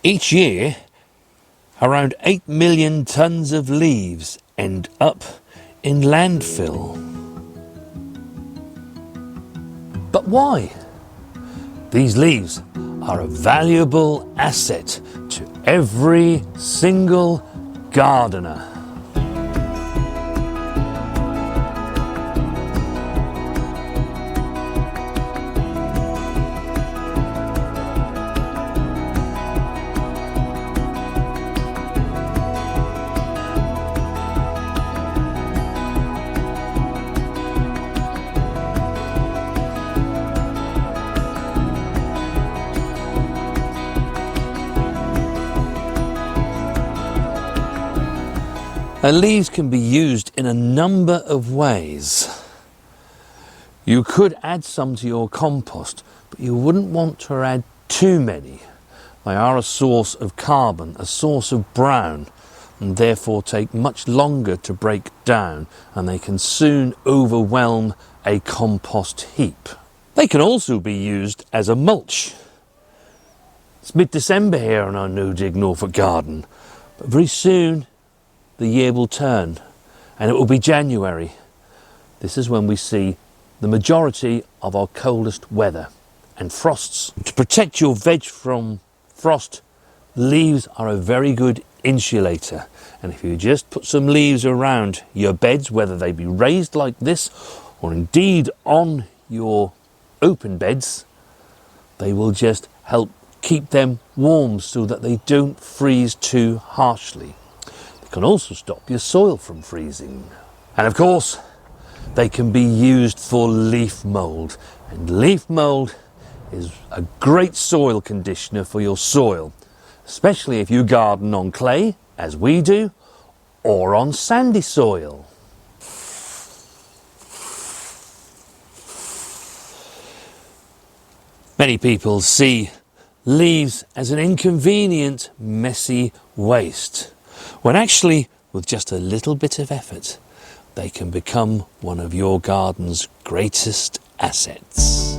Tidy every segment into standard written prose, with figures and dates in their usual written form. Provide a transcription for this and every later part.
Each year, around 8 million tonnes of leaves end up in landfill. But why? These leaves are a valuable asset to every single gardener. Leaves can be used in a number of ways. You could add some to your compost, but you wouldn't want to add too many. They are a source of carbon, a source of brown, and therefore take much longer to break down, and they can soon overwhelm a compost heap. They can also be used as a mulch. It's mid-December here on our No Dig Norfolk garden, but very soon the year will turn and it will be January. This is when we see the majority of our coldest weather and frosts. To protect your veg from frost, leaves are a very good insulator, and if you just put some leaves around your beds, whether they be raised like this or indeed on your open beds, they will just help keep them warm so that they don't freeze too harshly. Can also stop your soil from freezing. And of course, they can be used for leaf mould. And leaf mould is a great soil conditioner for your soil, especially if you garden on clay, as we do, or on sandy soil. Many people see leaves as an inconvenient, messy waste, when actually, with just a little bit of effort, they can become one of your garden's greatest assets.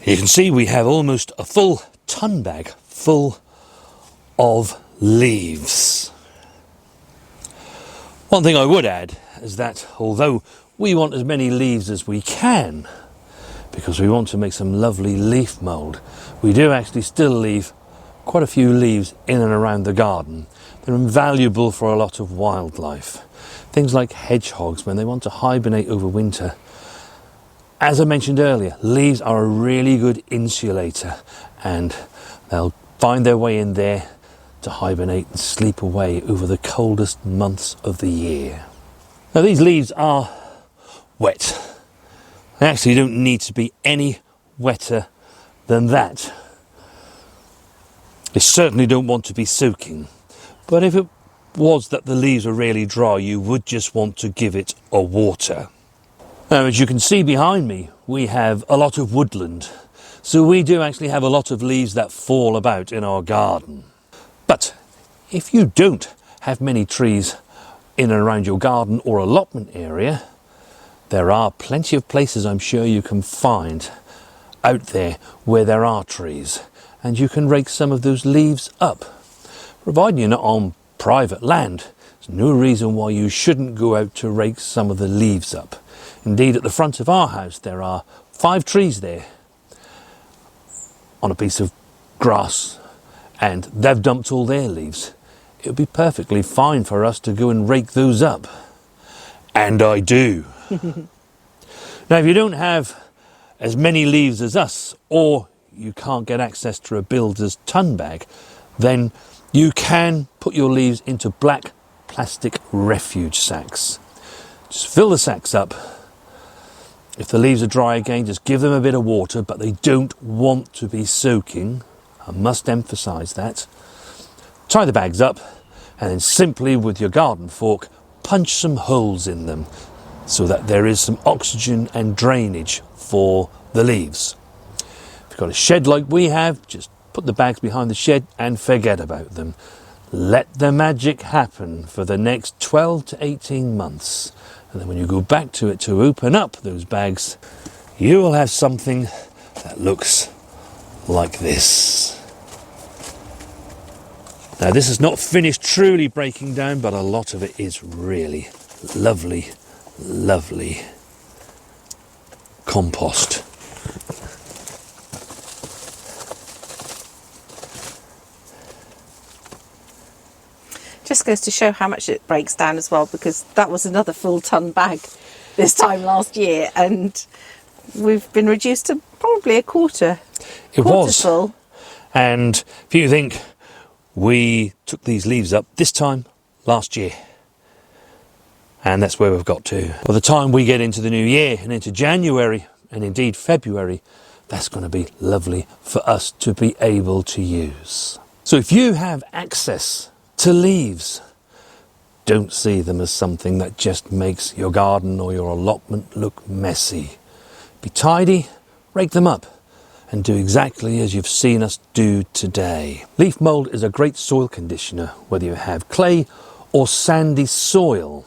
You can see we have almost a full ton bag full of leaves. One thing I would add is that although we want as many leaves as we can, because we want to make some lovely leaf mould, we do actually still leave quite a few leaves in and around the garden. They're invaluable for a lot of wildlife. Things like hedgehogs, when they want to hibernate over winter. As I mentioned earlier, leaves are a really good insulator, and they'll find their way in there to hibernate and sleep away over the coldest months of the year. Now these leaves are wet. They actually don't need to be any wetter than that. They certainly don't want to be soaking, but if it was that the leaves are really dry, you would just want to give it a water. Now, as you can see behind me, we have a lot of woodland, so we do actually have a lot of leaves that fall about in our garden. But if you don't have many trees in and around your garden or allotment area, there are plenty of places I'm sure you can find out there where there are trees, and you can rake some of those leaves up. Providing you're not on private land, there's no reason why you shouldn't go out to rake some of the leaves up. Indeed, at the front of our house there are 5 trees there on a piece of grass, and they've dumped all their leaves. It would be perfectly fine for us to go and rake those up. And I do. Now, if you don't have as many leaves as us, or you can't get access to a builder's ton bag, then you can put your leaves into black plastic refuge sacks. Just fill the sacks up. If the leaves are dry again, just give them a bit of water, but they don't want to be soaking. I must emphasise that. Tie the bags up, and then simply with your garden fork, punch some holes in them so that there is some oxygen and drainage for the leaves. If you've got a shed like we have, just put the bags behind the shed and forget about them. Let the magic happen for the next 12 to 18 months. And then when you go back to it to open up those bags, you will have something that looks like this. Now, this is not finished truly breaking down, but a lot of it is really lovely, lovely compost. Just goes to show how much it breaks down as well, because that was another full ton bag this time last year, and we've been reduced to probably a quarter. It was full. And if you think, we took these leaves up this time last year, and that's where we've got to. By the time we get into the new year and into January and indeed February, that's going to be lovely for us to be able to use. So if you have access to leaves, don't see them as something that just makes your garden or your allotment look messy. Be tidy, rake them up, and do exactly as you've seen us do today. Leaf mould is a great soil conditioner, whether you have clay or sandy soil.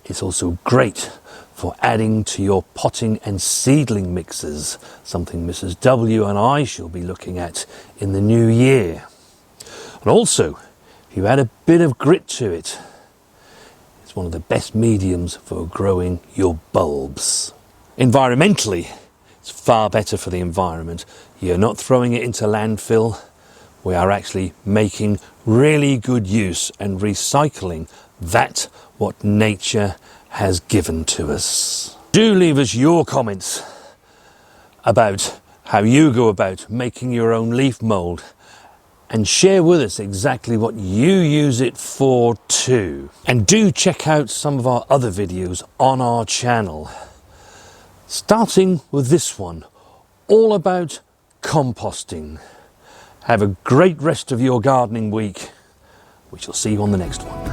It's also great for adding to your potting and seedling mixes, something Mrs. W and I shall be looking at in the new year. And also, if you add a bit of grit to it, it's one of the best mediums for growing your bulbs. Environmentally, it's far better for the environment. You're not throwing it into landfill. We are actually making really good use and recycling that what nature has given to us. Do leave us your comments about how you go about making your own leaf mould, and share with us exactly what you use it for too. And do check out some of our other videos on our channel, starting with this one, all about composting. Have a great rest of your gardening week. We shall see you on the next one.